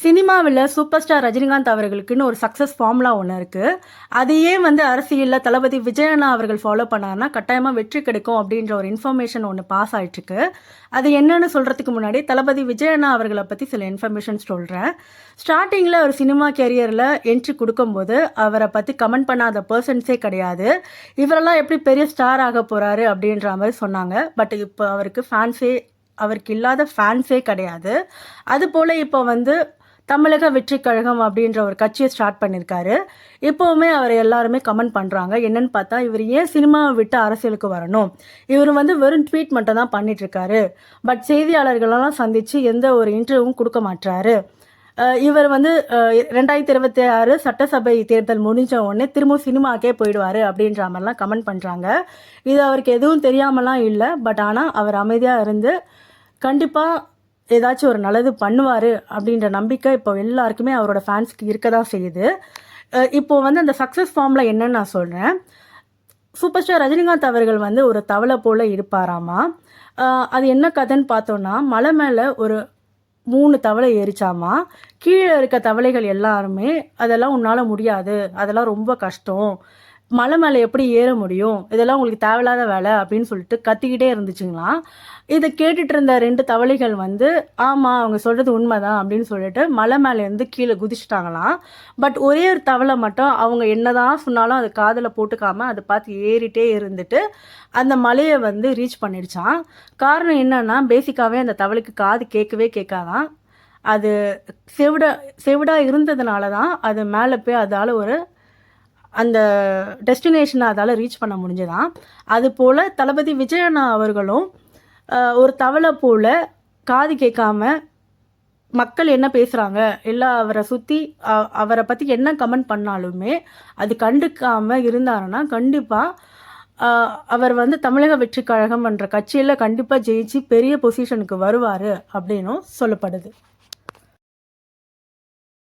சினிமாவில் super star Rajinikanth அவர்களுக்குன்னு ஒரு success formula ஒன்று இருக்குது. அதையே அரசியலில் தளபதி விஜய் அண்ணா அவர்கள் ஃபாலோ பண்ணாருன்னா கட்டாயமாக வெற்றி கிடைக்கும் அப்படின்ற ஒரு இன்ஃபர்மேஷன் ஒன்று பாஸ் ஆகிட்டுருக்கு. அது என்னன்னு சொல்கிறதுக்கு முன்னாடி தளபதி விஜய் அண்ணா அவர்களை பற்றி சில இன்ஃபர்மேஷன் சொல்கிறேன். ஸ்டார்டிங்கில் ஒரு சினிமா கேரியரில் என்ட்ரி கொடுக்கும்போது அவரை பற்றி கமெண்ட் பண்ணாத பர்சன்ஸே கிடையாது. இவரெல்லாம் எப்படி பெரிய ஸ்டார் ஆக போகிறாரு அப்படின்ற மாதிரி சொன்னாங்க. பட் இப்போ அவருக்கு இல்லாத ஃபேன்ஸே கிடையாது. அதுபோல் இப்போ தமிழக வெற்றி கழகம் அப்படின்ற ஒரு கட்சியை ஸ்டார்ட் பண்ணியிருக்காரு. இப்போவுமே அவர் எல்லாருமே கமெண்ட் பண்ணுறாங்க. என்னன்னு பார்த்தா, இவர் ஏன் சினிமாவை விட்டு அரசியலுக்கு வரணும், இவர் வெறும் ட்வீட் மட்டும் தான் பண்ணிட்டுருக்காரு. பட் செய்தியாளர்களெல்லாம் சந்தித்து எந்த ஒரு இன்டர்வியூவும் கொடுக்க மாட்டாரு. இவர் 2026 சட்டசபை தேர்தல் முடிஞ்ச உடனே திரும்ப சினிமாக்கே போயிடுவார் அப்படின்ற மாதிரிலாம் கமெண்ட் பண்ணுறாங்க. இது அவருக்கு எதுவும் தெரியாமலாம் இல்லை. பட் ஆனால் அவர் அமைதியாக இருந்து கண்டிப்பாக ஏதாச்சும் ஒரு நல்லது பண்ணுவார் அப்படின்ற நம்பிக்கை இப்போ எல்லாருக்குமே அவரோட ஃபேன்ஸ்க்கு இருக்க தான் செய்யுது. இப்போது அந்த சக்ஸஸ் ஃபார்மில் என்னன்னு நான் சொல்கிறேன். சூப்பர் ஸ்டார் ரஜினிகாந்த் அவர்கள் ஒரு தவளை போல் இருப்பாராமா. அது என்ன கதைன்னு பார்த்தோன்னா, மலை மேலே ஒரு 3 தவளை ஏறிச்சாமா. கீழே இருக்க தவளைகள் எல்லாருமே அதெல்லாம் உன்னால் முடியாது, அதெல்லாம் ரொம்ப கஷ்டம், மலை மேலே எப்படி ஏற முடியும், இதெல்லாம் உங்களுக்கு தேவையில்லாத வேலை அப்படின்னு சொல்லிட்டு கத்திக்கிட்டே இருந்துச்சுங்களாம். இதை கேட்டுட்டு இருந்த 2 தவளைகள் ஆமாம் அவங்க சொல்கிறது உண்மைதான் அப்படின்னு சொல்லிட்டு மலை மேலேருந்து கீழே குதிச்சிட்டாங்களாம். பட் ஒரே ஒரு தவளை மட்டும் அவங்க என்னதான் சொன்னாலும் அது காதில் போட்டுக்காமல் அதை பார்த்து ஏறிட்டே இருந்துட்டு அந்த மலையை ரீச் பண்ணிடுச்சான். காரணம் என்னன்னா, பேசிக்காகவே அந்த தவளைக்கு காது கேட்காதான். அது செவிடாக இருந்ததுனால தான் அது மேலே போய் அதால் அந்த டெஸ்டினேஷனை அதால் ரீச் பண்ண முடிஞ்சுதான். அதுபோல் தளபதி விஜய் அண்ணா அவர்களும் ஒரு தவளை போல் காது கேட்காம மக்கள் என்ன பேசுகிறாங்க, எல்லாம் அவரை சுற்றி அவரை பற்றி என்ன கமெண்ட் பண்ணாலுமே அது கண்டுக்காமல் இருந்தாருன்னா கண்டிப்பாக அவர் தமிழக வெற்றி கழகம் என்ற கட்சியில் கண்டிப்பாக ஜெயிச்சு பெரிய பொசிஷனுக்கு வருவார் அப்படின்னும் சொல்லப்படுது.